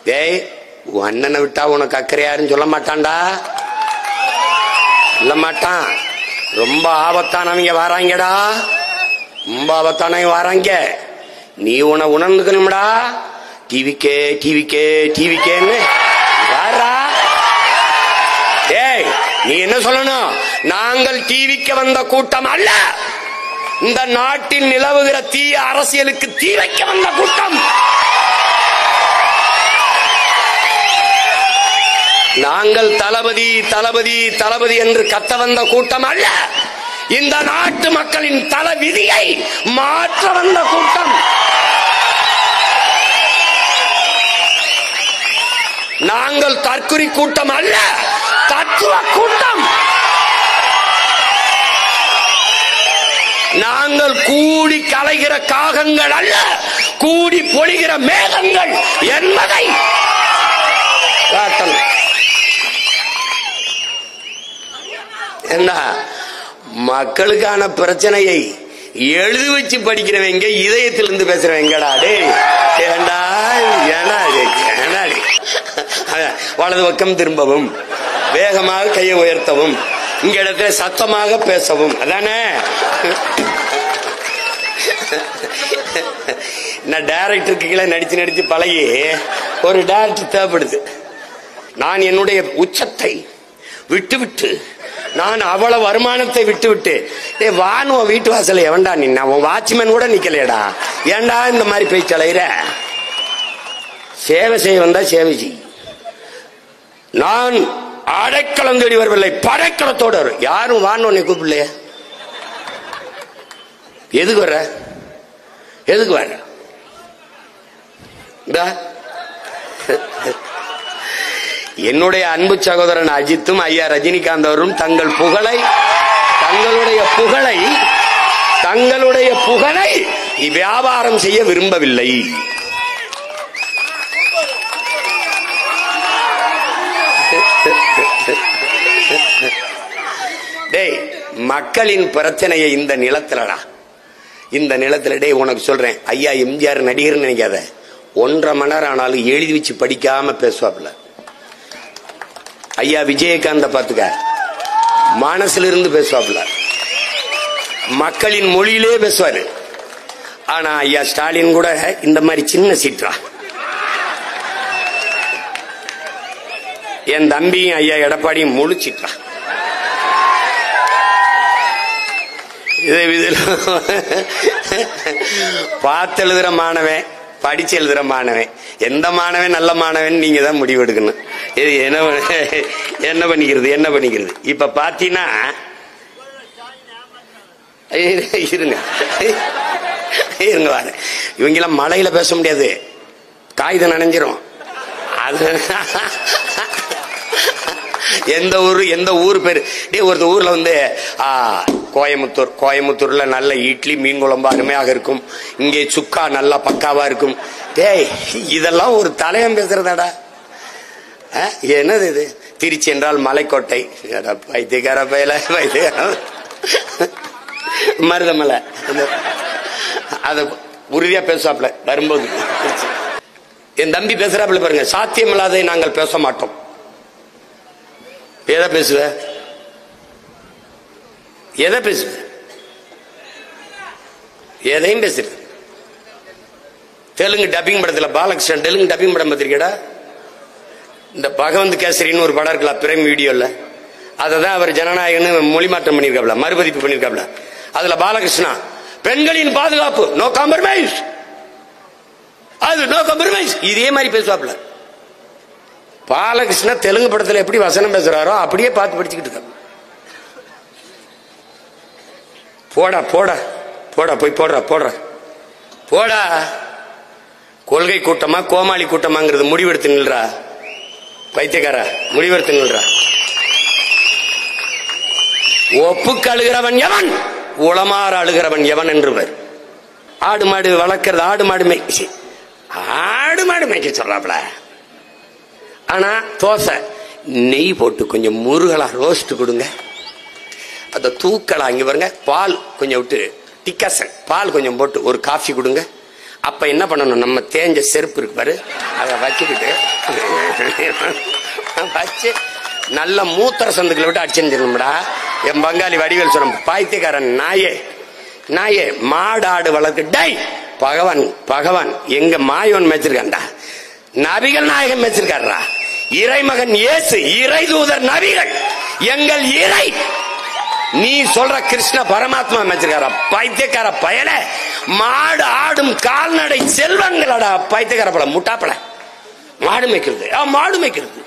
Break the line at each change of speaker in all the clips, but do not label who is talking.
டேய் உன் அண்ணனை விட்டா உனக்கு அக்கறை யாருன்னு சொல்ல மாட்டான்டா, சொல்ல மாட்டான். ரொம்ப ஆபத்தானவங்க வராங்கடா, ரொம்ப ஆபத்தானவங்க வராங்க. நீ உன உணர்ந்துக்கணும்டா. டிவிக்கே டிவிக்கே டிவிக்கேன்னு வாரா. டேய் நீ என்ன சொல்லணும்? நாங்கள் டிவிக்கு வந்த கூட்டம் அல்ல, இந்த நாட்டில் நிலவுகிற தீய அரசியலுக்கு தீ வைக்க வந்த கூட்டம். நாங்கள் தளபதி தளபதி தளபதி என்று கத்த வந்த கூட்டம் அல்ல, இந்த நாட்டு மக்களின் தல விதியை மாற்ற வந்த கூட்டம். நாங்கள் தற்குறி கூட்டம் அல்ல, தத்துவ கூட்டம். நாங்கள் கூடி கலைகிற காகங்கள் அல்ல, கூடி பொழிகிற மேகங்கள் என்பதை காட்டணும். என்ன மக்களுக்கான பிரச்சனையை எழுதி வச்சு படிக்கிறவங்க இதயத்திலிருந்து பேசுறவங்கடா. டே ஏண்டா வலது பக்கம் திரும்பவும், வேகமாக கையை உயர்த்தவும், இங்க இடத்துல சத்தமாக பேசவும், அதானே? நான் டைரக்டருக்கு கீழே நடிச்சு நடிச்சு பழகி ஒரு டைரக்டர் தேவைப்படுது. நான் என்னுடைய உச்சத்தை விட்டு விட்டு, நான் அவ்வளவு வருமானத்தை விட்டு விட்டு, வானுவ வீட்டு வாசல எவன்டா நின்னா? உன் வாட்ச்மேன் கூட நிக்கலையடா. ஏண்டா இந்த மாதிரி பேச்சலைற? சேவை செய்ய வந்தா சேவை செய். நான் அடைக்கலம் தேடி வரவில்லை, படைக்கலத்தோடு வரும். யாரும் வான்னு உன்னை கூப்பிடலையே. எதுக்கு வர? எதுக்கு வர? என்னுடைய அன்பு சகோதரன் அஜித்தும் ஐயா ரஜினிகாந்த் அவரும் தங்களுடைய புகழை வியாபாரம் செய்ய விரும்பவில்லை. டேய் மக்களின் பிரச்சனையை இந்த நிலத்துலடா, இந்த நிலத்துல. டேய் உனக்கு சொல்றேன், ஐயா எம்ஜிஆர் நடிகர் நினைக்காத, 1.5 மணி நேரம் ஆனாலும் எழுதி வச்சு படிக்காம பேசுவாப்ல. ஐயா விஜயகாந்த பாத்துக்க, மனசுல இருந்து பேசுவாப்ல, மக்களின் மொழியிலே பேசுவாரு. ஆனா ஐயா ஸ்டாலின் கூட இந்த மாதிரி சின்ன சீட்டா. என் தம்பியும் ஐயா எடப்பாடியும் முழிச்சிட்டா. பார்த்து எழுதுற மாணவன், படிச்சு எழுதுற மாணவன், எந்த மாணவன் நல்ல மாணவன் நீங்க தான் முடிவெடுக்கணும். இது என்ன பண்ணிக்கிறது. இப்ப பாத்தீங்கன்னா இருங்க வாரு, இவங்கெல்லாம் மழையில பேச முடியாது, காகிதம் நனைஞ்சிரும். அது எந்த ஊர் பேரு? ஒரு ஊர்ல வந்து கோயம்புத்தூர்ல நல்ல இட்லி மீன் குழம்பு அருமையாக இருக்கும், இங்கே சுக்கா நல்லா பக்காவா இருக்கும். டேய் இதெல்லாம் ஒரு தலையம் பேசுறதாடா. என்னது இது? திருச்சி என்றால் மலைக்கோட்டை. பைத்தியக்கார பயில மருதமலை, அத உறுதியா பேசுவாப்ல வரும்போது. என் தம்பி பேசுறாப்புல பாருங்க, சாத்தியமில்லாததை நாங்கள் பேச மாட்டோம். எதை பேசுவ? எதையும் பேசுற. தெலுங்கு டப்பிங் படத்துல பாலகிருஷ்ணன் தெலுங்கு டப்பிங் படம் பார்த்திருக்கடா? இந்த பகவந்த் கேசரின்னு ஒரு படம் இருக்கலாம் பிரைம் வீடியோல, அததான் அவர் ஜனநாயகன்னு மொழி மாற்றம் பண்ணிருக்காப்ல, மறுபதிப்பு பண்ணிருக்காப்ல. அதுல பாலகிருஷ்ணா பெண்களின் பாதுகாப்பு, நோ காம்ப்ரமைஸ், அது நோ காம்ப்ரமைஸ், இதே மாதிரி பேசுவாப்ல. பாலகிருஷ்ண தெலுங்கு படத்துல எப்படி வசனம் பேசுறாரோ அப்படியே பார்த்து படிச்சுக்கிட்டு இருக்க. போடா போடா போடா போய் போடா. கொள்கை கூட்டமா கோமாளி கூட்டமாங்கிறது முடிவெடுத்து நில்றா. பைத்தியக்கார முடிவெடுத்து நில்றா. ஒப்புக்கு அழுகிறவன் எவன், உளமாற அழுகிறவன் எவன் என்று. ஆடு மாடு வளர்க்கறது, ஆடு மாடு மேய்க்க சொல்றாப்ல. ஆனா தோசை நெய் போட்டு கொஞ்சம் முருகலா ரோஸ்ட் கொடுங்க, அத தூக்கலா இங்க பாருங்க, பால் கொஞ்சம் விட்டு டிக்காசன் பால் கொஞ்சம் போட்டு ஒரு காஃபி கொடுங்க, அப்ப என்ன பண்ணணும், நம்ம தேஞ்ச செருப்பு இருக்கு பாரு, அதை வச்சுக்கிட்டு வச்சு நல்ல மூத்திர சந்துக்களை விட்டு அடிச்சிருந்துடா. என் பங்காளி வடிவேல் சொன்ன பாய்த்தியக்காரன் நாயே நாயே மாடு ஆடு வளர்க்கு டை பகவான் பகவான் எங்க மாயோன் மேய்ச்சிருக்காண்டா, நபிகள் நாயகன் மேய்ச்சிருக்காரா, இறைமகன் இயேசு இறை தூதர் நபிகள் எங்கள் இறை. நீ சொல்ற கிருஷ்ண பரமாத்மா மேய்ச்சிருக்காரா பைத்தியக்கார பயல. மாடு ஆடும் கால்நடை செல்வங்களடா பைத்தியக்கார பல முட்டாப்பட. மாடு மேய்க்கிறது மாடு மேய்க்கிறது.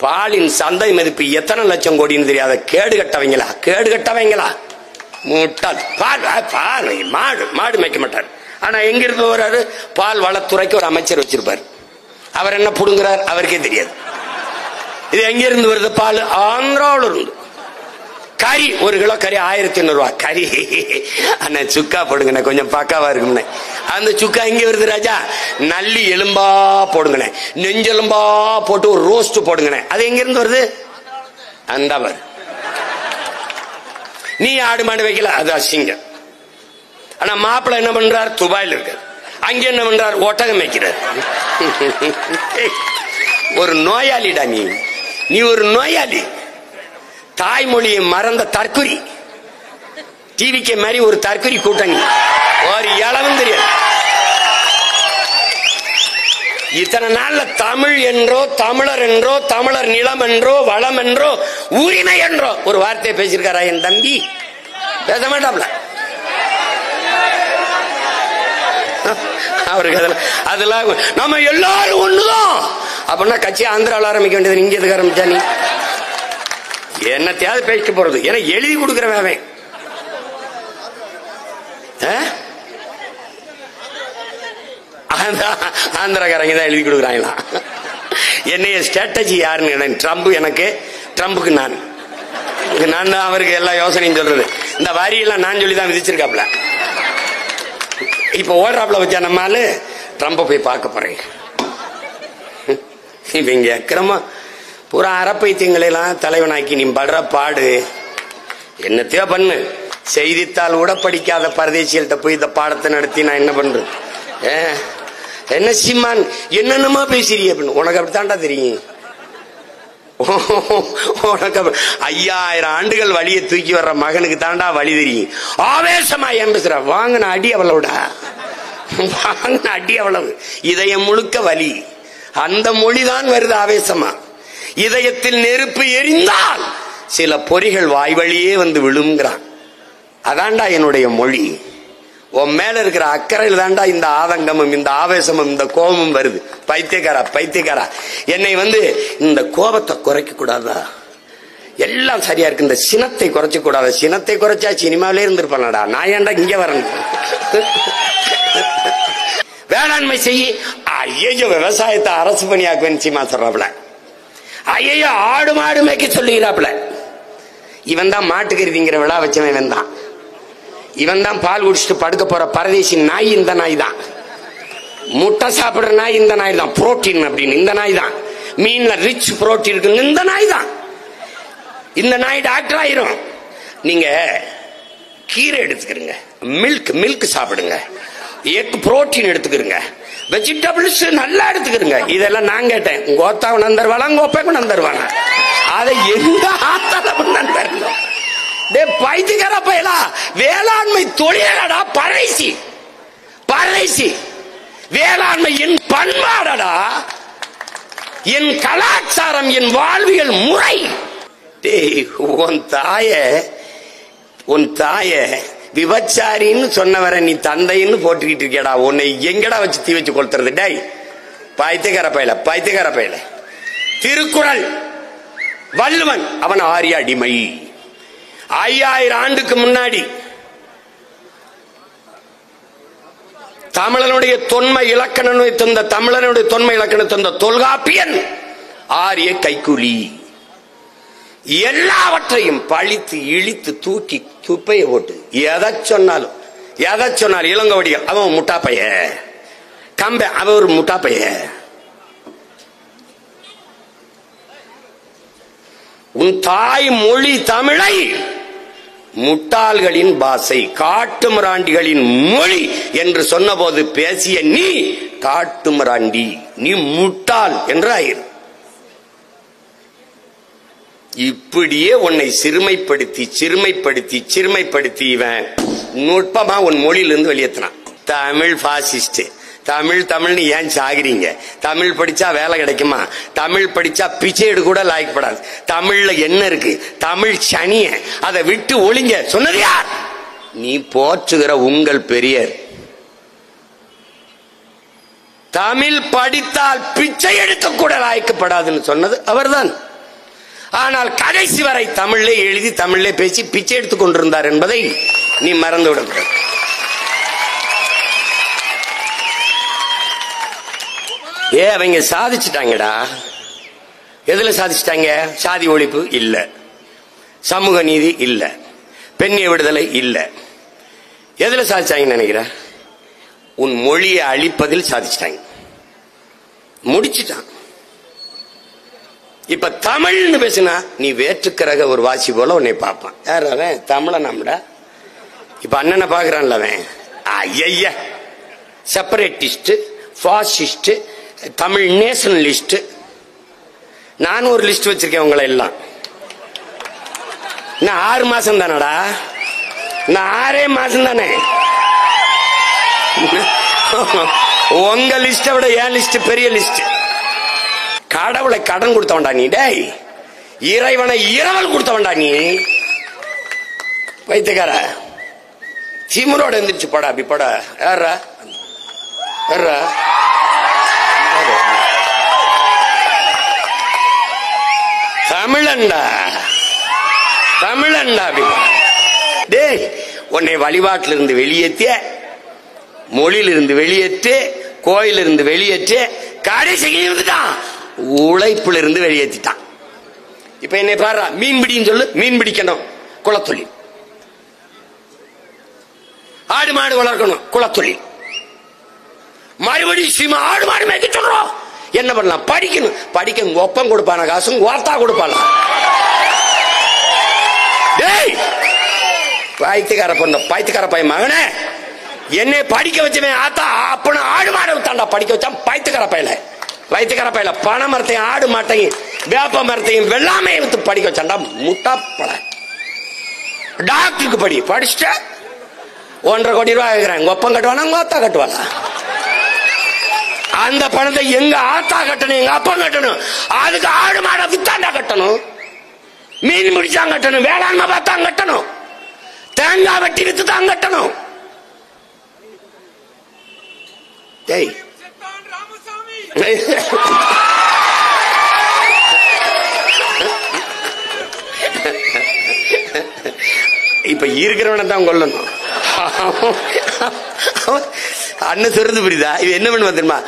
பாலின் சந்தை மதிப்பு எத்தனை லட்சம் கோடின்னு தெரியாத கேடு கட்டவங்களா, கேடு கட்டவங்களா முட்டாள். பால் பால் மாடு மாடு மேய்க்க மாட்டார். ஆனா எங்க இருந்து வர்றாரு, பால் வளத்துறைக்கு ஒரு அமைச்சர் வச்சிருப்பார். அவர் என்ன புடுங்குறார் அவருக்கே தெரியாது. இது எங்க இருந்து வருது பால், ஆந்திராவில் இருந்து. கறி 1 கிலோ கறி 1500 ரூபாய். கறி அண்ணா சுக்கா போடுங்கண்ணே, கொஞ்சம் பக்காவா இருக்கும்ண்ணே. அந்த சுக்கா எங்க வருது ராஜா, நல்லி எலும்பா போடுங்கண்ணே, நெஞ்செலும்பா போட்டு ஒரு ரோஸ்ட் போடுங்கண்ணே. அது எங்க இருந்து வருது, அந்த வருது. நீ ஆடு மாடு வைக்கல, அது அசிங்கம். ஆனா மாப்பிள்ளை என்ன பண்றார், துபாயில் இருக்க, அங்க என்ன பண்றார், ஒட்டகம் வைக்கிறார். ஒரு நோயாளிடா நீ, நீ ஒரு நோயாளி. தாய்மொழியை மறந்த தற்குறி, டிவிக்கு மாதிரி ஒரு தற்குறி கூட்டணி, ஒரு இளவும் தெரியாது. இத்தனை நாள்ல தமிழ் என்றோ தமிழர் என்றோ தமிழர் நிலம் என்றோ வளம் என்றோ உரிமை என்றோ ஒரு வார்த்தையை பேசியிருக்காரா என் தம்பி? பேச மாட்டாப்ல. அவருக்கு அதெல்லாம் நம்ம எல்லாரும் ஒண்ணுதான் அப்படின்னா கட்சி ஆந்திராவில் ஆரம்பிக்க வேண்டியது. இங்க எதுக்கு ஆரம்பிச்சா நீ என்னத்தையாவது பேசிட்டு போறது? ஏன்னா எழுதி கொடுக்கிறவன் ஆந்திரக்காரங்க தான் எழுதி கொடுக்குறாங்களா? என்னைய ஸ்ட்ராட்டஜி யாருன்னு ட்ரம்ப், எனக்கு ட்ரம்புக்கு நான் தான் அவருக்கு எல்லா யோசனையும் சொல்றது. இந்த வரியெல்லாம் நான் சொல்லிதான் விதிச்சிருக்காப்ல. இப்ப ஓடுறாப்ல வச்சா நம்மால ட்ரம்ப போய் பார்க்க போறேன். இவங்க அக்கிரமா பூரா அறப்பைத்தியங்களெல்லாம் தலைவனாக்கி நீ படுற பாடு என்னத்தையோ பண்ணு. செய்தித்தாள் கூட படிக்காத பரதேசிகள்கிட்ட போய் இந்த பாடத்தை நடத்தி நான் என்ன பண்றது? என்ன சிம்மான் என்னென்னமா பேசுறீங்க அப்படின்னு. உனக்கு அப்படித்தான்டா தெரியும். உனக்கு 5000 ஆண்டுகள் வழியை தூக்கி வர்ற மகனுக்கு தாண்டா வழி தெரியும். ஆவேசமா ஏன் பேசுற? வாங்கின அடி அவ்வளவுடா, வாங்கின அடி அவ்வளவு. இதயம் முழுக்க வலி. அந்த மொழிதான் வருது ஆவேசமா. இதயத்தில் நெருப்பு எரிந்தால் சில பொறிகள் வாய் வழியே வந்து விழுங்கிறான். அதான்டா என்னுடைய மொழி. உன் மேல இருக்கிற அக்கறையில் தாண்டா இந்த ஆதங்கமும் இந்த ஆவேசமும் இந்த கோபமும் வருது. பைத்தியக்காரா பைத்தியக்காரா, என்னை இந்த கோபத்தை குறைக்க கூடாதா? எல்லாம் சரியா இருக்கு, இந்த சினத்தை குறைச்ச கூடாது. சினத்தை குறைச்சா சினிமாவிலே இருந்திருப்பானடா. நான் ஏன்டா இங்க வரேன்? வேளாண்மை செய்ய ஐயோ விவசாயத்தை அரசு பணியாக்குவேன் சீமா சொல்றாப்ல. ஐயோ ஆடு மாடு மேய்க்க சொல்லுகிறாப்ல. இவன் தான் மாட்டுக்கருதிங்கிற விழா வச்சவன். இவன் தான் இவன் தான் பால் குடிச்சிட்டு படுக்க போற பரதேசி நாய். இந்த நாய் தான் முட்டை சாப்பிடுற நாய். இந்த நாய் தான் புரோட்டீன் அப்படின்னு. இந்த நாய் தான் மீன்ல ரிச் புரோட்டீன் இருக்கு. இந்த நாய் தான். இந்த நாய் டாக்டர் ஆயிரும். நீங்க கீரை எடுத்துக்கிறீங்க, மில்க் சாப்பிடுங்க, எக் புரோட்டீன் எடுத்துக்கிறீங்க, வெஜிடபிள்ஸ் நல்லா எடுத்துக்கிறீங்க. இதெல்லாம் நான் கேட்டேன். உங்க ஓத்தா நந்தருவாளா உங்க ஒப்பை நந்தருவாங்க? அதை எந்த ஆத்தாலும் நந்தருங்க. பைத்தியக்கார பயலா, வேளாண்மை தொழிலடா பரதேசி பரதேசி. வேளாண்மை என் பண்பாடடா, என் கலாச்சாரம், என் வாழ்வியல் முறை. உன் தாய விபச்சாரின்னு சொன்னவரை நீ தந்தைன்னு போட்டுக்கிட்டு இருக்கேடா. உன்னை எங்கடா வச்சு தீ வச்சு கொளுத்துறது? டேய் பைத்தியக்கார பயல பைத்தியக்கார பயல. திருக்குறள் வள்ளுவன் அவன் ஆரிய அடிமை. 5000 ஆண்டுக்கு முன்னாடி தமிழனுடைய தொன்மை இலக்கணம் தந்த தமிழனுடைய தொன்மை இலக்கணம் தந்த தொல்காப்பியன் ஆரிய கைக்கூலி. எல்லாவற்றையும் பழித்து இழித்து தூக்கி குப்பையை போட்டு எதை சொன்னாலும் இளங்கோவடிகள் அவன் முட்டாப்பைய, கம்ப அவன் ஒரு முட்டாப்பைய. உன் தாய் மொழி தமிழை முட்டாள்களின் பாஷை, காட்டுமிராண்டிகளின் மொழி என்று சொன்னபோது பேசிய நீ காட்டுமிராண்டி, நீ முட்டாள் என்று ஆயிரு. இப்படியே உன்னை சிறுமைப்படுத்தி இவன் நுட்பமா உன் மொழியிலிருந்து வெளியேற்றினான். தமிழ் பாசிஸ்ட், தமிழ்னு ஏன் சாகுறீங்க? தமிழ் படிச்சா வேலை கிடைக்குமா? தமிழ் படிச்சா பிச்சை எடுக்க கூட லாய்க்கப்படாது. தமிழ்ல என்ன இருக்கு? தமிழ் சனிய, அதை விட்டு ஒளிங்க சொன்னது யார்? நீ போற்றுகிற உங்கள் பெரியர். தமிழ் படித்தால் பிச்சை எடுக்க கூட லாய்க்கப்படாதுன்னு சொன்னது அவர்தான். ஆனால் கடைசி வரை தமிழே எழுதி தமிழே பேசி பிச்சை எடுத்துக் கொண்டிருந்தார் என்பதை நீ மறந்துவிடக்கூடாது. அவங்க சாதிச்சுட்டாங்கடா. எதுல சாதிச்சுட்டாங்க? சாதி ஒழிப்பு இல்ல, சமூக நீதி இல்ல, பெண்ணிய விடுதலை இல்ல. எதுல சாதிச்சாங்கன்னு நினைக்கிற? உன் மொழியை அழிப்பதில் சாதிச்சுட்டாங்க. முடிச்சுட்டான். இப்ப தமிழ்னு பேசினா நீ வேற்றுக்கிறக ஒரு வாசி போல உன்னை பார்ப்பான். யார் அவன்? தமிழன் நம்மடா. இப்ப அண்ணனை பாக்குறான்ல அவன், ஐய செப்பரேட்டிஸ்ட், பாசிஸ்ட், தமிழ் நேஷனலிஸ்ட். நானும் ஒரு லிஸ்ட் வச்சிருக்கேன் உங்களை எல்லாம். நான் 6 மாசம் தானடா, நான் 6 மாசம் தானே. உங்க லிஸ்ட விட என் லிஸ்ட் பெரிய லிஸ்ட். கடவுளை கடன் கொடுத்தவன்டா நீ. டேய், இறைவனை இரவல் கொடுத்தவன்டா நீ. வைத்தியக்கார சிமுரோட எந்திரிச்சு போடா. அப்படி போட யாரா? தமிழன்டா. அப்படி டேய், உன்னை வழிபாட்டில இருந்து வெளியேற்றிய, மொழியிலிருந்து வெளியேற்று, கோயிலிருந்து வெளியேற்று, கடைசிக்கு இருந்துட்டான் உழைப்புல இருந்து வெளியேற்றிட்டான். இப்ப என்னை பாரு, மீன்பிடின்னு சொல்லு, மீன் பிடிக்கணும் குலத்தொழில். ஆடு மாடு வளர்க்கணும் குலத்தொழில். மறுபடியும் ஆடு மாடு மேய்க்க சொல்றோம். என்ன பண்ணலாம்? படிக்கணும். படிக்க ஒப்பம் கொடுப்பான காசும் வார்த்தா கொடுப்பான. டேய், பைத்தியக்கார பொண்ணு, பைத்தியக்கார பையன் மகனே, என்னை படிக்க வச்சவன் ஆத்தா அப்பன ஆடு மாடு விட்டாண்டா படிக்க வச்சான். பைத்தியக்கார பையல, வைத்தியக்கார பையல பனை மரத்தையும் ஆடு மாட்டையும் வேப்ப மரத்தையும் வெள்ளாமையை வித்து படிக்க வச்சாண்டா. முட்டாப்பட டாக்டருக்கு படிச்சுட்ட 1.5 கோடி ரூபாய் கேட்கிறேன். ஒப்பம் கட்டுவானா உங்க ஆத்தா கட்டுவாளா? அந்த பணத்தை எங்க ஆத்தா கட்டணும், எங்க அப்பா கட்டணும். அதுக்கு ஆடு மாட வித்தாண்டா கட்டணும், மீன் முடிச்சா கட்டணும், வேளாண்மை பார்த்தா கட்டணும், தேங்காய் வெட்டி வித்து தான் கட்டணும். டேய், இப்ப இருக்கிறவன தான் கொல்லணும். அண்ணன் சொல்றது புரியுதா? இது என்ன பண்ண தெரியுமா?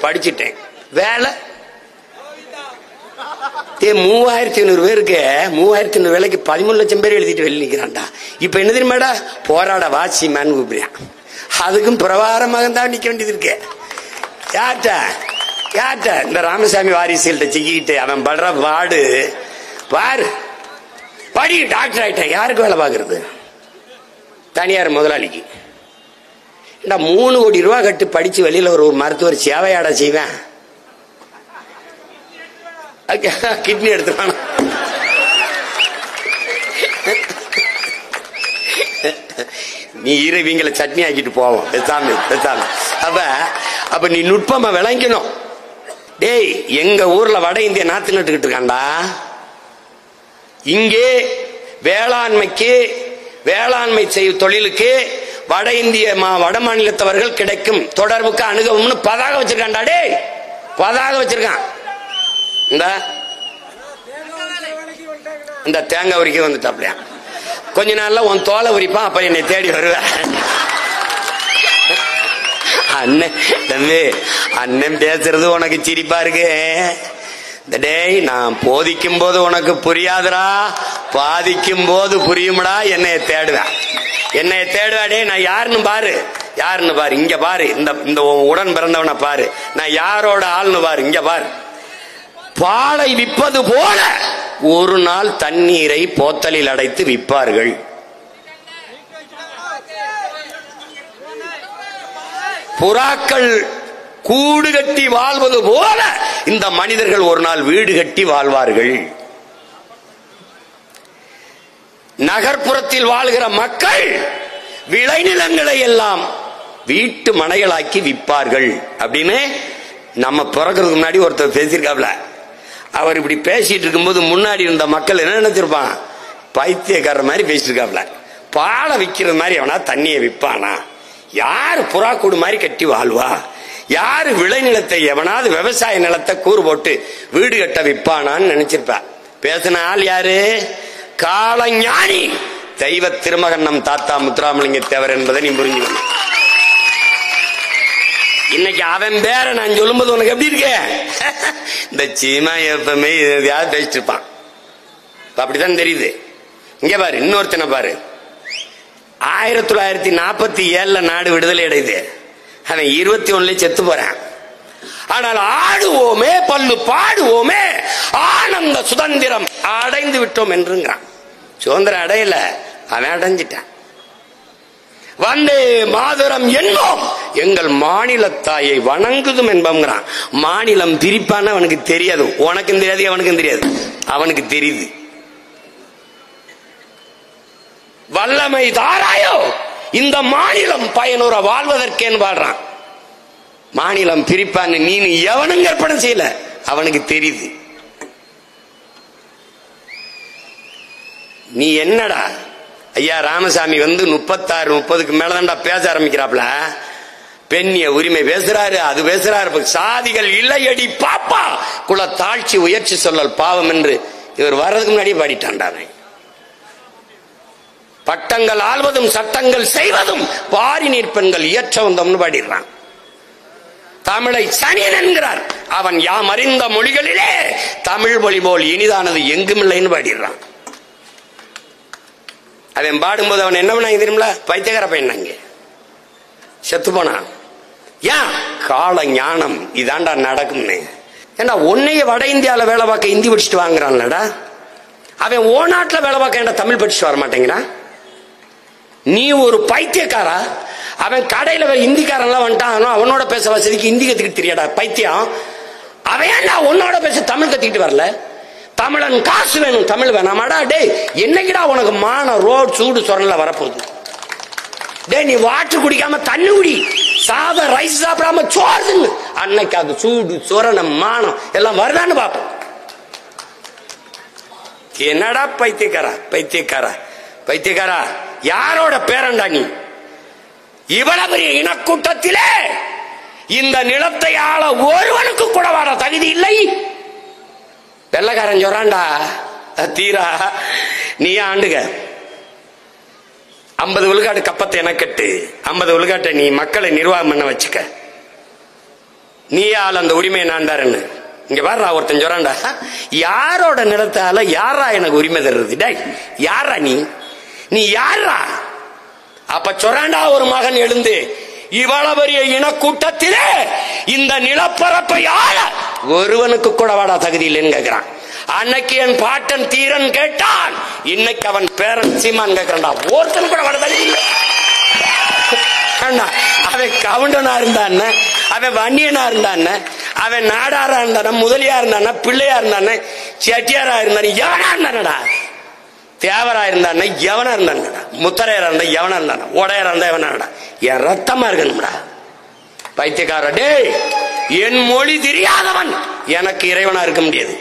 படிச்சுட்டேன் வேலை. 3500 பேருக்கு 3500 வேலைக்கு 13 லட்சம் பேர் எழுதிட்டு வெளியே நிக்கிறான்டா. இப்ப என்ன தெரியுமாடா? போராட வாசி மேன் கூப்பிடுறான். அதுக்கும் பிரகாரமாக தான் நிக்க வேண்டியது இருக்கு. யார்ட்ட இந்த ராமசாமி வாரிசுகள்கிட்ட சிக்கிட்டு அவன் படுற பாடு பாரு. படி, டாக்டர் ஆயிட்டேன். யாருக்கு வேலை பாக்குறது? தனியார் முதலாளிக்கு. 3 கோடி ரூபாய் கட்டு படிச்சு வெளியில ஒரு மருத்துவர் சேவையாட செய்வேன். கிட்னி எடுத்துவான. நீ இவங்களை சட்னி ஆக்கிட்டு போவோம். அப்ப நீ நுட்பமா விளங்கணும். டேய், எங்க ஊர்ல வட இந்திய நாத்து நட்டுக்கிட்டு இருக்காண்டா. இங்கே வேளாண்மை தொழிலுக்கு வட இந்திய வட மாநிலத்தவர்கள் கிடைக்கும் தொடர்புக்கு அணுகவும்னு பதாக வச்சிருக்காண்டா. டேய், பதாக வச்சிருக்கான். இந்த தேங்காய் உரிக்க வந்துட்டாப்லையா? கொஞ்ச நாள்ல உன் தோலை உரிப்பான். அப்ப என்னை தேடி வருவேன். அண்ணன் தம்பி, அண்ணன் பேசுறது உனக்கு சிரிப்பா இருக்கு. டேய், நான் போதிக்கும் போது உனக்கு புரியாதுடா, பாதிக்கும் போது புரியும்டா. என்னைய தேடுவேன். டேய், நான் யாருன்னு பாரு. இங்க பாரு. இந்த உடன் பிறந்தவனை பாரு. நான் யாரோட ஆள்னு பாரு. இங்க பாரு. பாலை விற்பது போல ஒரு நாள் தண்ணீரை போத்தலில் அடைத்து விற்பார்கள். புறாக்கள் கூடு கட்டி வாழ்வது போல இந்த மனிதர்கள் ஒரு நாள் வீடு கட்டி வாழ்வார்கள். நகர்ப்புறத்தில் வாழ்கிற மக்கள் விளைநிலங்களை எல்லாம் வீட்டு மனைகளாக்கி விற்பார்கள் அப்படின்னு நம்ம பிறக்கிறதுக்கு முன்னாடி ஒருத்தர் பேசியிருக்காப்ல. அவர் இப்படி பேசிட்டு இருக்கும்போது முன்னாடி இருந்த மக்கள் என்ன நினைச்சிருப்பான், பைத்தியக்காரர் மாதிரி பேசிட்டு இருக்காப்ல. பாலை விற்கிறது மாதிரி அவனா தண்ணியை விற்பானா? யாரு புறாக்கூடு மாதிரி கட்டி வாழ்வா? யாரு விளைநிலத்தை எவனாவது விவசாய நிலத்தை கூறு போட்டு வீடு கட்ட விற்பானான்னு நினைச்சிருப்பா. பேசின ஆள் யாரு? காலஞானி தெய்வ திருமகன் நம் தாத்தா முத்துராமலிங்க தேவர் என்பதை நீ புரிஞ்சுக்கணும். இன்னைக்கு அவன் பேர நான் சொல்லும்போது உனக்கு எப்படி இருக்க? இந்த சீமா எப்பவுமே எதையாவது பேசிட்டு இருப்பான். அப்படித்தான் தெரியுது. இங்க பாரு, இன்னொருத்தனை பாரு. 1947 நாடு விடுதலை அடையுது. அவன் 21 செத்து போறான். ஆனால் ஆடுவோமே பல்லு பாடுவோமே ஆனந்த சுதந்திரம் அடைந்து விட்டோம் என்றுங்கிறான். சுதந்திரம் அடையல, அவன் அடைஞ்சிட்டான். வந்தே மாதரம் என்னோம் எங்கள் மாநில தாயை வணங்குதும் என்பங்கிறான். மாநிலம் பிரிப்பான அவனுக்கு தெரியாது. உனக்கும் தெரியாது, அவனுக்கும் தெரியாது. அவனுக்கு தெரியுது. வல்லமை தாராயோ இந்த மாநிலம் பயனுற வாழ்வதற்கேன்னு வாழ்றான். மாநிலம் பிரிப்பான்னு நீ எவனும் கற்பனை செய்யல, அவனுக்கு தெரியுது. நீ என்னடா ஐயா ராமசாமி 36-30க்கு மேலதான்டா பேச ஆரம்பிக்கிறாப்ல. பெண்ணிய உரிமை பேசுறாரு, அது பேசுறாரு. சாதிகள் இல்லையடி பாப்பா குல தாழ்ச்சி உயர்ச்சி சொல்லல் பாவம் என்று இவர் வர்றதுக்கு முன்னாடியே பாடிட்டான்டானே. பட்டங்கள் ஆள்வதும் சட்டங்கள் செய்வதும் பாரி நீர்ப்பெண்கள் இயற்ற வந்தோம்னு பாடிடுறான். தமிழை சனியன் என்கிறார். அவன் யாம் அறிந்த மொழிகளிலே தமிழ் மொழி போல் இனிதானது எங்கும் இல்லைன்னு பாடிடுறான். அவன் பாடும்போது அவன் என்ன பண்ணாங்க தெரியுமில? பைத்தியக்கார பையன் செத்து போனான். ஏன்? கால ஞானம் இதாண்டா நடக்கும்னு. ஏன்னா உன்னைய வட இந்தியாவில வேலை பார்க்க ஹிந்தி படிச்சுட்டு வாங்குறான்லடா. அவன் ஓ நாட்டில் வேலை பார்க்க ஏன்டா தமிழ் படிச்சுட்டு வர மாட்டேங்கிறான்? நீ ஒரு பைத்தியக்காரா? அவன் கடையில ஹிந்திக்காரன்லாம் வந்துட்டான், அவனோட பேச வசதிக்கு ஹிந்தி கத்துக்கிட்டு தெரியாடா பைத்தியம். அவன் ஏன்டா உன்னோட பேச தமிழ் கத்துக்கிட்டு வரல? தமிழன் காசு வேணும், தமிழ் வேணாமாடா? டே என்னைக்குடா உனக்கு மான ரோட் சூடு சொரல வரப்போகுது? டே நீ வாட்டர் குடிக்காம தண்ணி குடி, சாத ரைஸ் சாப்பிடாம சோறு. அன்னைக்கு அது சூடு சொரணம் மானம் எல்லாம் வருதான்னு பாப்போம். என்னடா பைத்தியக்காரா பைத்தியக்காரா பைத்தியக்காரா? யாரோட பேரண்டா நீ? இவ்வளவு பெரிய இனக்கூட்டத்திலே இந்த நிலத்தை ஆள ஒருவனுக்கு கூட வாட தகுதி இல்லை. வெள்ளக்காரன் சொல்றான்டா, தீரா நீ ஆண்டுக 50 விழுக்காட்டு கப்பத்தை எனக்கட்டு, 50 விழுக்காட்டை நீ மக்களை நிர்வாகம் பண்ண வச்சுக்க, நீ ஆள் அந்த உரிமையை நான் தரேன்னு. இங்க பாரு, ஒருத்தன் சொல்றான்டா, யாரோட நிலத்தால யாரா எனக்கு உரிமை தருது? டே யாரா நீ யாரா? அப்ப சொல்றான்டா ஒரு மகன் எழுந்து, இவ்வளவு பெரிய இனக்கூட்டத்திலே இந்த நிலப்பரப்பை ஆள ஒருவனுக்கு கூட வாடா தகுதி இல்லைன்னு கேட்கிறான். அன்னைக்கு என் பாட்டன் தீரன் கேட்டான், இன்னைக்கு அவன் பேரன் சீமான் கேட்கிறான்டா, ஒருத்தன் கூட வாட தகுதி இல்லை. அவன் கவுண்டனா இருந்தான், அவன் வன்னியனா இருந்தான், அவன் நாடாரா இருந்தான, முதலியா இருந்தான, பிள்ளையா இருந்தான, செட்டியாரா இருந்தான, எவனா இருந்தானடா? தேவரா இருந்தான எவனா இருந்தானடா? முத்தரையரா இருந்தா எவனா இருந்தான? உடையரா இருந்தா எவனாடா? என் ரத்தமா இருக்கணும்டா. பைத்தியக்கார டே, என் மொழி தெரியாதவன் எனக்கு இறைவனா இருக்க முடியாது.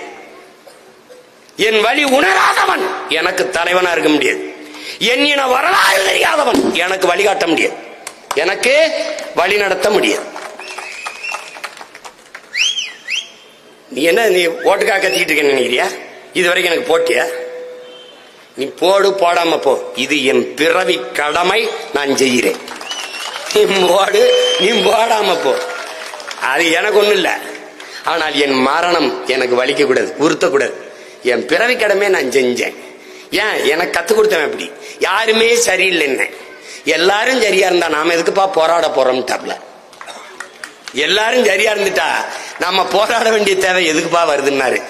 என் வழி உணராதவன் எனக்கு தலைவனா இருக்க முடியாது. என் இன வரலாறு தெரியாதவன் எனக்கு வழிகாட்ட முடியாது, எனக்கு வழி நடத்த முடியாது. நீ என்ன நீ ஓட்டுக்காக கத்திக்கிட்டு இருக்கேன்னு நினைக்கிறியா? இது வரைக்கும் எனக்கு போட்டியா? நீ போடு, போடாம போ, இது என் பிறவி கடமை, நான் செய்கிறேன். நீ போடு, நீ போடாம போ, அது எனக்கு ஒண்ணும் இல்லை. ஆனால் என் மரணம் எனக்கு வலிக்க கூடாது, உறுத்தக்கூடாது. என் பிறவி கடமை நான் செஞ்சேன். ஏன்? எனக்கு கத்து கொடுத்தவன் எப்படி? யாருமே சரியில்லைன்னு, எல்லாரும் சரியா இருந்தா நாம எதுக்குப்பா போராட போறோம்ட்டாப்ல. எல்லாரும் சரியா இருந்துட்டா நாம போராட வேண்டிய தேவை எதுக்குப்பா வருதுன்னாரு.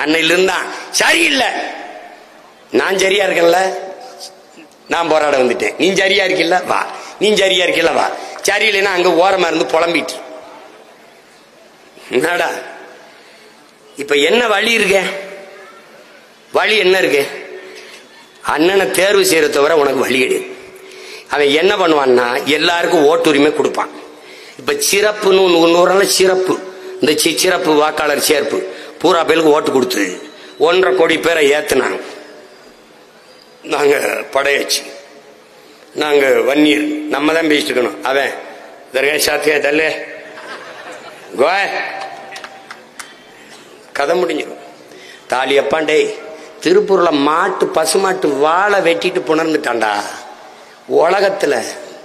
அன்னையில இருந்தான் சரியில்லை. நான் சரியா இருக்கேன்ல, நான் போராட வந்துட்டேன். நீ சரியா இருக்கில்ல வா, நீ சரியா இருக்கில்ல வா. சரியில்லைன்னா அங்க ஓரமா இருந்து புலம்பிட்டு என்னடா. இப்ப என்ன வழி இருக்கு? வழி என்ன இருக்கு? அண்ணனை தேர்வு செய்யற தவிர உனக்கு வழி கிடையாது. அவன் என்ன பண்ணுவான்னா எல்லாருக்கும் ஓட்டுரிமை கொடுப்பான். இப்ப சிறப்புன்னு ஒன்று சிறப்பு, இந்த சிறப்பு வாக்காளர் சேர்ப்பு பூரா பேருக்கு ஓட்டு கொடுத்து 1.5 கோடி பேரை ஏத்துனாங்க. நாங்க படையாச்சு, நாங்க வன்னியர், நம்ம தான் பேசிட்டு இருக்கணும். அவன் தர்கா சாத்தியா தல்லே கோய் கதை முடிஞ்சிடும். தாலியப்பாண்டே திருப்பூர்ல மாட்டு பசுமாட்டு வாழை வெட்டிட்டு புணர்ந்துட்டான்டா. உலகத்துல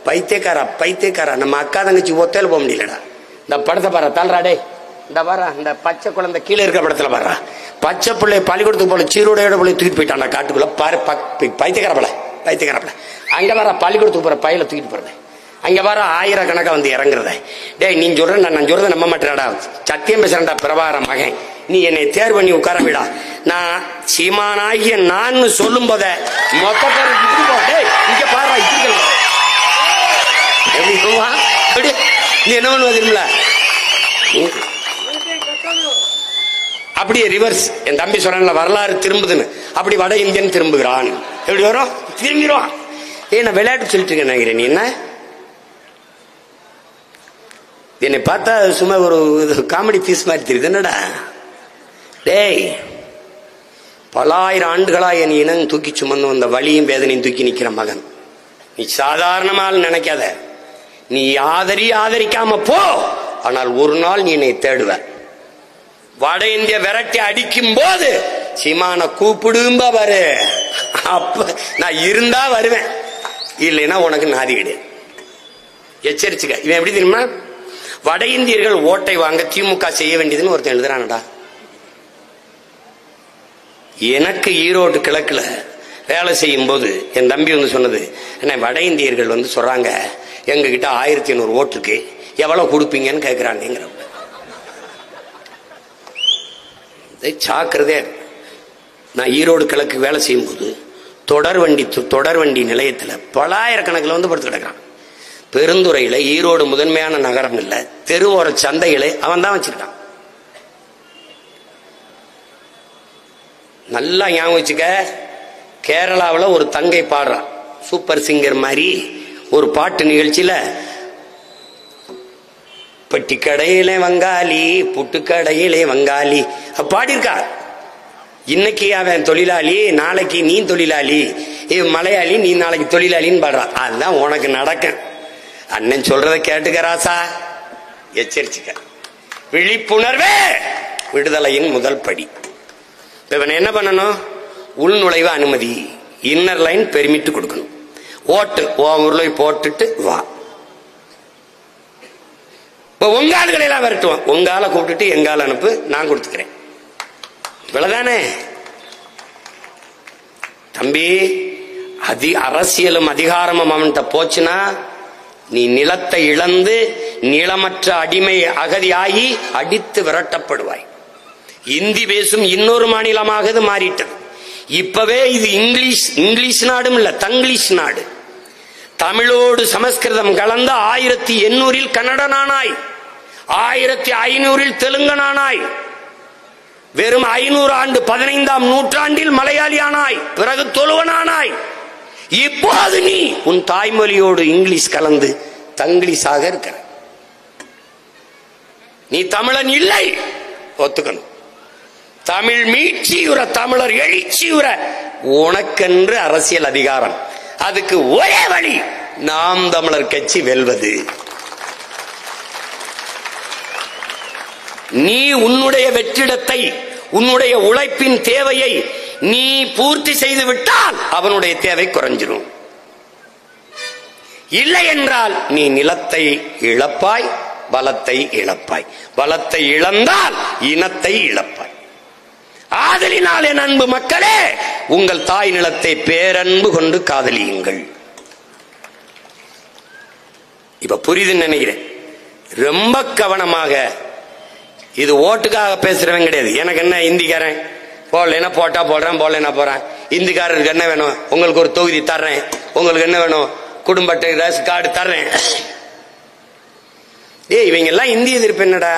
பைத்தியக்காரா நம்ம அக்கா தங்கச்சி ஒத்தையில போக முடியலடா. இந்த படத்தை பாரு தாள்றாடே, இந்த பாரா இந்த பச்சை குழந்தை கீழே இருக்கிற படத்துல பாரா, பச்சை பிள்ளை பள்ளிக்கூடத்துக்கு போல சீரோடையோட பிள்ளை தூக்கிட்டு போயிட்டான்டா காட்டுக்குள்ள. பாரு பைத்தியக்கார பல அங்க வர பள்ளிக்கூடத்துக்கு போற பையில தூக்கிட்டு போறது, அங்க வர 1000கணக்கா வந்து இறங்குறத. டேய் நீ சொல்ற நான் சொல்றத நம்ப மாட்டேடா, சத்தியம் பேசுறேன்டா பிரபாகர மகன், நீ என்னை தேர்வு பண்ணி உட்கார விடா. நான் சீமானாகிய நான் சொல்லும் போத மொத்த பேர் இங்க பாரு நீ என்ன பண்ணுவ தெரியுமில, அப்படியே ரிவர்ஸ். என் தம்பி சொல்றான்ல வரலாறு திரும்புதுன்னு, அப்படி வட இந்தியன் திரும்புகிறான். எப்படி வரும்? திரும்பிடுவான். நான் விளையாட்டு சொல்லிட்டு இருக்கேன் நினைக்கிறேன். நீ என்ன என்னை பார்த்தா சும்மா ஒரு காமெடி பீஸ் மாதிரி தெரியுது என்னடா. டேய் பல ஆயிரம் ஆண்டுகளா என் இனம் தூக்கி சுமந்து வந்த வலியும் வேதனையும் தூக்கி நிக்கிற மகன், நீ சாதாரணமாக நினைக்காத. நீ ஆதரிக்காம போ, ஆனால் ஒரு நாள் நீ என்னை தேடுவ. வட இந்திய விரட்டி அடிக்கும் போது சீமான கூப்பிடும்பா பாரு, அப்ப நான் இருந்தா வருவேன், இல்லைன்னா உனக்கு நாதி கிடையாது. எச்சரிச்சுக்க. இவன் எப்படி தெரியுமா, வட இந்தியர்கள் ஓட்டை வாங்க திமுக செய்ய வேண்டியதுன்னு ஒருத்தன் எழுதுறானடா. எனக்கு ஈரோடு கிழக்குல வேலை செய்யும் போது என் தம்பி வந்து சொன்னது என்ன, வட இந்தியர்கள் வந்து சொல்றாங்க எங்க கிட்ட 1500 ஓட்டுக்கு எவ்வளவு கொடுப்பீங்கன்னு கேட்கிறாங்க. சாக்கிறதே. நான் ஈரோடு கிழக்கு வேலை செய்யும் போது தொடர் வண்டி நிலையத்தில் பலாயிரக்கணக்கில் வந்து படுத்து கிடக்கிறான். பெருந்துறையில ஈரோடு முதன்மையான நகரம் இல்ல, தெருவோர சந்தைகளை அவன் தான் வச்சிருக்கான். நல்லா ஞாபகம் வச்சுக்க. கேரளாவில் ஒரு தங்கை பாடுறான், சூப்பர் சிங்கர் மாதிரி ஒரு பாட்டு நிகழ்ச்சியில, பெட்டி கடையிலே வங்காளி புட்டு கடையிலே வங்காளி பாடியிருக்கா. இன்னைக்கு அவன் தொழிலாளி, நாளைக்கு நீ தொழிலாளி, மலையாளி நீ நாளைக்கு தொழிலாளின்னு பாடுறான். அதுதான் உனக்கு நடக்க. அண்ணன் சொல்றதை கேட்டுக்க ராசா, எச்சரிச்சுக்க. விழிப்புணர்வே விடுதலையின் முதல் படி. இவன் என்ன பண்ணணும், உள்நுழைவு அனுமதி, இன்னர் லைன் பெர்மிட் கொடுக்கணும். ஓட்டு ஊர்ல போட்டுட்டு வா. இப்ப உங்க ஆளுகளை எல்லாம் விரட்டுவான், உங்க ஆளை கூப்பிட்டுட்டு எங்க ஆள் அனுப்பு, நான் கொடுத்துக்கிறேன். இவ்வளவுதானே தம்பி. அரசியலும் அதிகாரமும் அவன்கிட்ட போச்சுன்னா நீ நிலத்தை இழந்து நிலமற்ற அடிமை அகதியாகி அடித்து விரட்டப்படுவாய். இந்தி பேசும் இன்னொரு மாநிலமாக இது மாறிட்டது. இப்பவே இது இங்கிலீஷ் நாடும் இல்ல, தங்கிலீஷ் நாடு. தமிழோடு சமஸ்கிருதம் கலந்த 1800 கன்னடனானாய், 1500 தெலுங்கனானாய், வெறும் 500 ஆண்டு 15ஆம் நூற்றாண்டில் மலையாளியானாய், பிறகு தொழுவனானாய். இப்போது நீ உன் தாய்மொழியோடு இங்கிலீஷ் கலந்து தங்கிலீஷாக இருக்கிற. நீ தமிழன் இல்லை, ஒத்துக்கணும். தமிழ் மீட்சியுற, தமிழர் எழுச்சியுற, உனக்கென்று அரசியல் அதிகாரம். அதுக்கு ஒரே வழி, நாம் தமிழர் கட்சி வெல்வது. நீ உன்னுடைய வெற்றிடத்தை, உன்னுடைய உழைப்பின் தேவையை நீ பூர்த்தி செய்து விட்டால் அவனுடைய தேவை குறைஞ்சிரும். இல்லை என்றால் நீ நிலத்தை இழப்பாய், பலத்தை இழப்பாய். பலத்தை இழந்தால் இனத்தை இழப்பாய். ஆதலினால் என் அன்பு மக்களே, உங்கள் தாய் நிலத்தை பேரன்பு கொண்டு காதலியுங்கள். இப்ப புரியுதுன்னு நினைக்கிறேன். ரொம்ப கவனமாக. இது ஓட்டுக்காக பேசுறவன் கிடையாது. எனக்கு என்ன இந்திக்காரன் போடலைன்னா போட்டா போடுறேன், போடலைன்னா போறேன். இந்திக்காரருக்கு என்ன வேணும்? உங்களுக்கு ஒரு தொகுதி தர்றேன். உங்களுக்கு என்ன வேணும்? குடும்ப அட்டை ரேஷன் கார்டு தர்றேன். இவங்க எல்லாம் இந்திய எதிர்ப்பு என்னடா?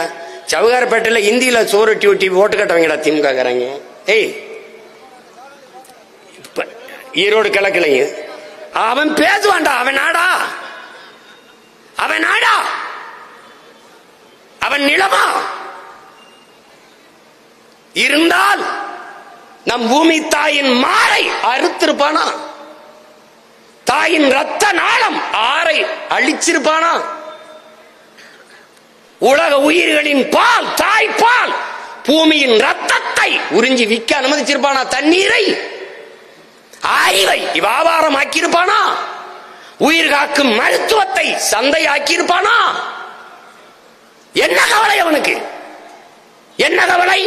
சவுகாரப்பேட்டையில இந்தியில சோரட்டி ஒட்டி ஓட்டு கட்டவங்கடா திமுக காரங்க. ஈரோடு கிழக்குலைங்க அவன் பேசுவான்டா. அவன் நாடா, அவன் நாடா, அவன் நிலமா இருந்தால் நம் பூமி தாயின் மாறை அறுத்திருப்பானா? தாயின் ரத்த நாளம் ஆறை அழிச்சிருப்பானா? உலக உயிர்களின் பால், தாய் பால், பூமியின் ரத்தத்தை உறிஞ்சி விற்க அனுமதிச்சிருப்பானா? தண்ணீரை, அறிவை வியாபாரம் ஆக்கியிருப்பானா? உயிர் காக்கும் மருத்துவத்தை சந்தை ஆக்கியிருப்பானா? என்ன கவலை அவனுக்கு? என்ன கவலை?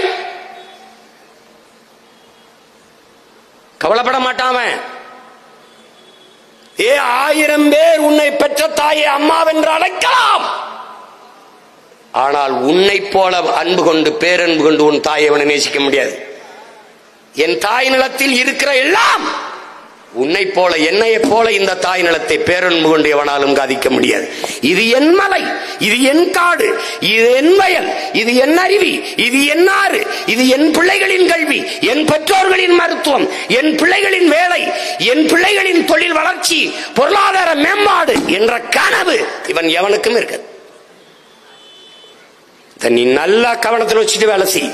கவலைப்பட மாட்டான். 1000 பேர் உன்னை பெற்ற தாயை அம்மாவென்று அழைக்கலாம். ஆனால் உன்னை போல அன்பு கொண்டு, பேரன்பு கொண்டு உன் தாயை அவனை நேசிக்க முடியாது. என் தாய் நிலத்தில் இருக்கிற எல்லாம் உன்னை போல, என்னைய போல இந்த தாய் நிலத்தை பேரன்பு கொண்டு எவனாலும் காதிக்க முடியாது. இது என் மலை, இது என் காடு, இது என் வயல், இது என் அருவி, இது என் ஆறு, இது என் பிள்ளைகளின் கல்வி, என் பெற்றோர்களின் மருத்துவம், என் பிள்ளைகளின் வேலை, என் பிள்ளைகளின் தொழில் வளர்ச்சி, பொருளாதார மேம்பாடு என்ற கனவு இவன் எவனுக்கும் இருக்கு. நீ நல்லா கவனத்தில் வச்சுட்டு வேலை செய்.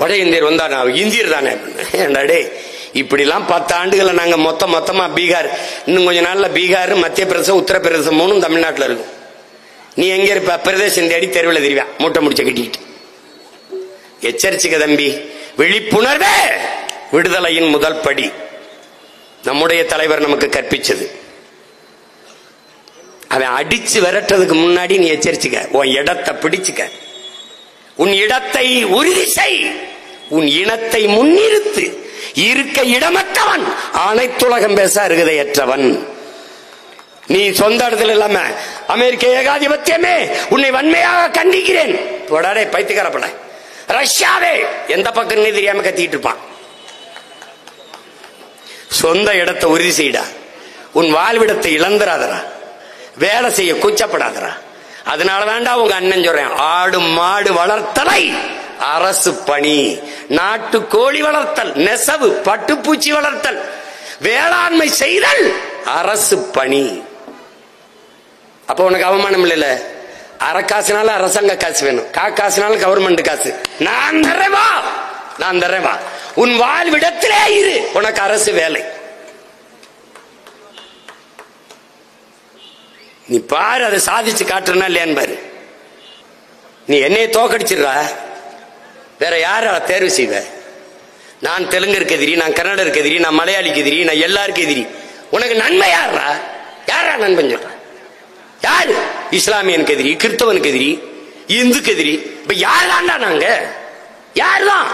வட இந்தியர் வந்தா நான் இந்தியர் தானே. இப்படிலாம் 10 ஆண்டுகளை நாங்க மொத்தமா பீகார், இன்னும் கொஞ்ச நாள்ல பீகார், மத்திய பிரதேசம், உத்தரப்பிரதேசம் 3 தமிழ்நாட்டில் இருக்கும். நீ எங்க இருப்ப? பிரதேசம் தேடி தெருவில் தெரிவியா மூட்டை முடிச்ச கட்டிக்கிட்டு. எச்சரிச்சுக்க தம்பி. விழிப்புணர்வே விடுதலையின் முதல் படி. நம்முடைய தலைவர் நமக்கு கற்பிச்சது. அவன் அடிச்சு விரட்டுறதுக்கு முன்னாடி நீ எச்சரிச்சுக்க. உன் இடத்தை பிடிச்சுக்க, உன் இடத்தை உறுதி செய், உன் இனத்தை முன்னிறுத்து. இருக்க இடமற்றவன் அனைத்துலகம் பேச அருகதையற்றவன். நீ சொந்த இடத்துல இல்லாம அமெரிக்க ஏகாதிபத்தியமே உன்னை வன்மையாக கண்டிக்கிறேன். தொடரே பைத்தியக்காரப்பட. ரஷ்யாவே எந்த பக்கம் தெரியாம கத்திட்டு இருப்பான். சொந்த இடத்தை உறுதி செய்டா. உன் வாழ்விடத்தை இழந்துராதரா. வேலை செய்ய கூச்சப்படாதரா. அதனாலதான்டா உங்க அண்ணன் சொல்றேன், ஆடு மாடு வளர்த்தலை அரசு பணி, நாட்டு கோழி வளர்த்தல், நெசவு பட்டுப்பூச்சி வளர்த்தல், வேளாண்மை செய்தல் அரசு பணி. அப்ப உனக்கு அவமானம் இல்ல. அறக்காசுனால அரசாங்க காசு வேணும், காசுனால கவர்மெண்ட் காசு. நான் தரேவா, நான் தரேவா. உன் வாழ்விடத்திலே இரு, உனக்கு அரசு வேலை. நீ பாரு, அதை சாதிச்சு காட்டுறனா இல்லையான்னு பாரு. நீ என்னைய தோக்கடிச்சிடுற, வேற யார தேர்வு செய்வ? நான் தெலுங்கருக்கு எதிரி, நான் கன்னடருக்கு எதிரி, நான் மலையாளிக்கு எதிரி, நான் எல்லாருக்கும் எதிரி. உனக்கு நன்மை யாரா? யாரா நண்பன் சொல்ற? யாரு? இஸ்லாமியனுக்கு எதிரி, கிறிஸ்தவனுக்கு எதிரி, இந்துக்கு எதிரி. இப்ப யாருதான்டா நாங்க? யாருதான்?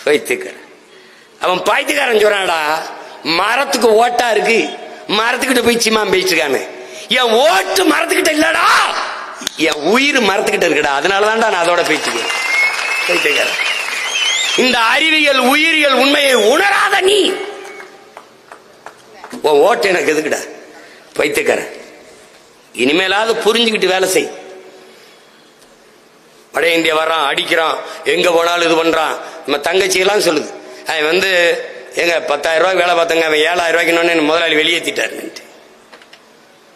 பைத்தியக்காரன். அவன் பைத்தியக்காரன் சொல்றான்டா, மரத்துக்கு ஓட்டா இருக்கு, மரத்துக்கிட்ட போய் சிம்மா பேசிட்டு இருக்கானு. என் ஓட்டு மரத்துக்கிட்ட இல்லடா, என் உயிர் மரத்துக்கிட்ட இருக்குடா. அதனாலதான்டா நான் அதோட பேசிக்கிறேன். இந்த அறிவியல் உயிரியல் உண்மையை உணராத நீ, உன் ஓட்டு எனக்கு எதுக்குடா? பைத்தியக்காரன். இனிமேலாவது புரிஞ்சுக்கிட்டு வேலை செய். வட இந்தியா வர்றான், அடிக்கிறான், எங்க போனாலும் இது பண்றான். நம்ம தங்கச்சி எல்லாம் சொல்லுது, அவன் எங்க 10,000 ரூபாய் வேலை பார்த்தங்க, அவன் 7,000 ரூபாய்க்கு முதலாளி வெளியேற்றிட்டாரு.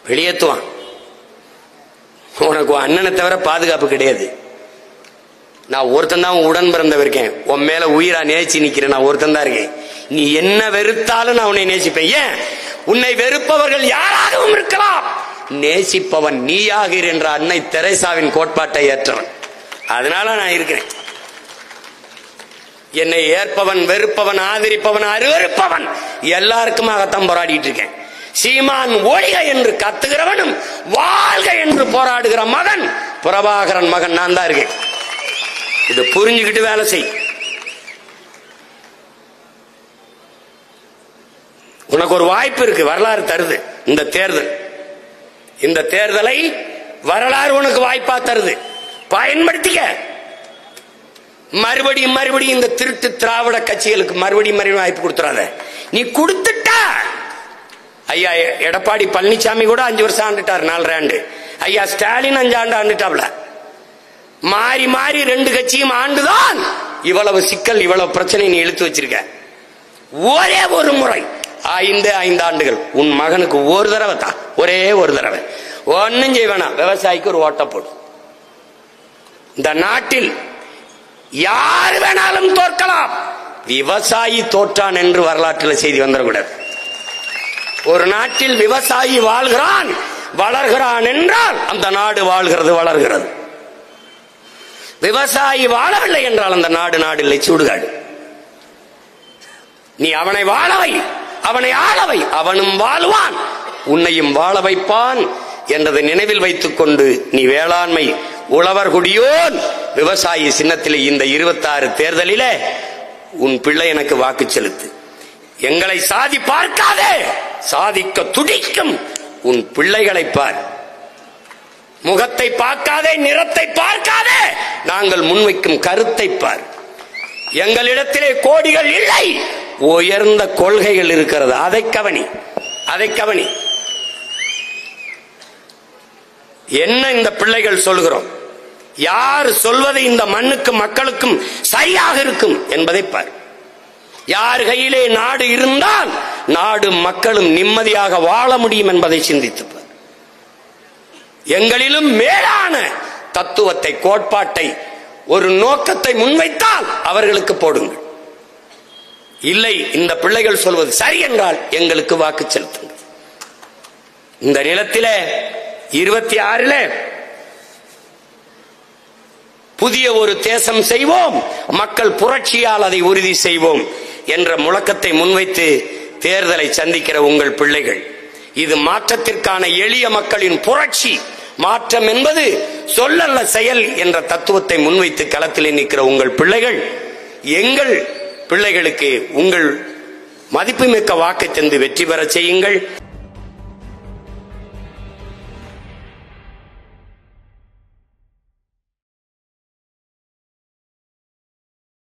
வெளியேற்றுவான். உனக்கு அண்ணனை தவிர பாதுகாப்பு கிடையாது. நான் ஒருத்தன் தான் உடன் பிறந்தவ இருக்கேன். உன் மேல உயிரா நேசிச்சு நிக்கிறேன். நான் ஒருத்தன் தான் இருக்கேன். நீ என்ன வெறுத்தாலும் நான் உன்னை நேசிப்பேன். ஏன்? உன்னை வெறுப்பவர்கள் யாராகவும் இருக்கலாம், நேசிப்பவன் நீயாகிற என்ற அன்னை தெரேசாவின் கோட்பாட்டை ஏற்றவன். அதனால நான் இருக்கிறேன். என்னை ஏற்பவன், வெறுப்பவன், ஆதரிப்பவன், அருவருப்பவன் எல்லாருக்குமாகத்தான் போராடிட்டு இருக்கேன். சீமான் ஒழிக என்று கத்துகிறவனும் வாழ்க என்று போராடுகிற மகன் பிரபாகரன் மகன் நான் தான் இருக்கேன். இது புரிஞ்சுக்கிட்டு வேலை செய். உனக்கு ஒரு வாய்ப்பு இருக்கு, வரலாறு தருது இந்த தேர்தல். இந்த தேர்தலை வரலாறு உனக்கு வாய்ப்பா தருது. பயன்படுத்திக்க. மறுபடியும் மறுபடியும் இந்த திருட்டு திராவிட கட்சிகளுக்கு மறுபடியும் வாய்ப்பு கொடுத்துறாத. நீ கொடுத்துட்ட. ஐயா எடப்பாடி பழனிசாமி கூட 5 வருஷம் ஆண்டுட்டார், 4 ஆண்டு. ஐயா ஸ்டாலின் 5 ஆண்டு ஆண்டுட்டாப்ல. மாறி மாறி 2 கட்சியும் ஆண்டுதான் இவ்வளவு சிக்கல், இவ்வளவு பிரச்சனை நீ இழுத்து வச்சிருக்க. ஒரே ஒரு முறை 5 ஆண்டுகள் உன் மகனுக்கு ஒரு தடவை தான், ஒரே ஒரு தடவை. ஒன்னும் செய்வேனா, விவசாயிக்கு ஒரு ஓட்ட போடு. இந்த நாட்டில் யார் வேணாலும் தோற்கலாம், விவசாயி தோற்றான் என்று வரலாற்றில் செய்தி வந்துடக்கூடாது. ஒரு நாட்டில் விவசாயி வாழ்கிறான், வளர்கிறான் என்றால் அந்த நாடு வாழ்கிறது, வளர்கிறது. விவசாயி வாழவில்லை என்றால் அந்த நாடு இல்லை, சுடுகாடு. நீ அவனை வாழவை, அவனை ஆளவை, அவனும் வாழ்வான், உன்னையும் வாழ வைப்பான் என்றதை நினைவில் வைத்துக் கொண்டு நீ வேளாண்மை உழவர் குடியோன் விவசாயி சின்னத்தில் இந்த 26 தேர்தலிலே உன் பிள்ளை எனக்கு வாக்கு செலுத்து. எங்களை சாதி பார்க்காதே, சாதிக்க துடிக்கும் உன் பிள்ளைகளை பார். முகத்தை பார்க்காதே, நிறத்தை பார்க்காதே, நாங்கள் முன்வைக்கும் கருத்தை பார். எங்களிடத்திலே கோடிகள் இல்லை, உயர்ந்த கொள்கைகள் இருக்கிறது. அதை கவனி, அதை கவனி. என்ன இந்த பிள்ளைகள் சொல்கிறோம், யார் சொல்வது இந்த மண்ணுக்கும் மக்களுக்கும் சரியாக இருக்கும் என்பதை பார். யார் கையிலே நாடு இருந்தால் நாடு மக்களும் நிம்மதியாக வாழ முடியும் என்பதை சிந்தித்து பார். எங்களிலும் மேலான தத்துவத்தை, கோட்பாட்டை, ஒரு நோக்கத்தை முன்வைத்தால் அவர்களுக்கு போடுங்கள். இல்லை, இந்த பிள்ளைகள் சொல்வது சரி என்றால் எங்களுக்கு வாக்கு செலுத்துங்கள். இந்த நிலத்திலே 26 புதிய ஒரு தேசம் செய்வோம், மக்கள் புரட்சியால் அதை உறுதி செய்வோம் என்ற முழக்கத்தை முன்வைத்து தேர்தலை சந்திக்கிற உங்கள் பிள்ளைகள், இது மாற்றத்திற்கான எளிய மக்களின் புரட்சி. மாற்றம் என்பது சொல்லல்ல, செயல் என்ற தத்துவத்தை முன்வைத்து களத்தில் நிற்கிற உங்கள் பிள்ளைகள், எங்கள் பிள்ளைகளுக்கு உங்கள் மதிப்புமிக்க வாக்கை தந்து வெற்றி பெற செய்யுங்கள்.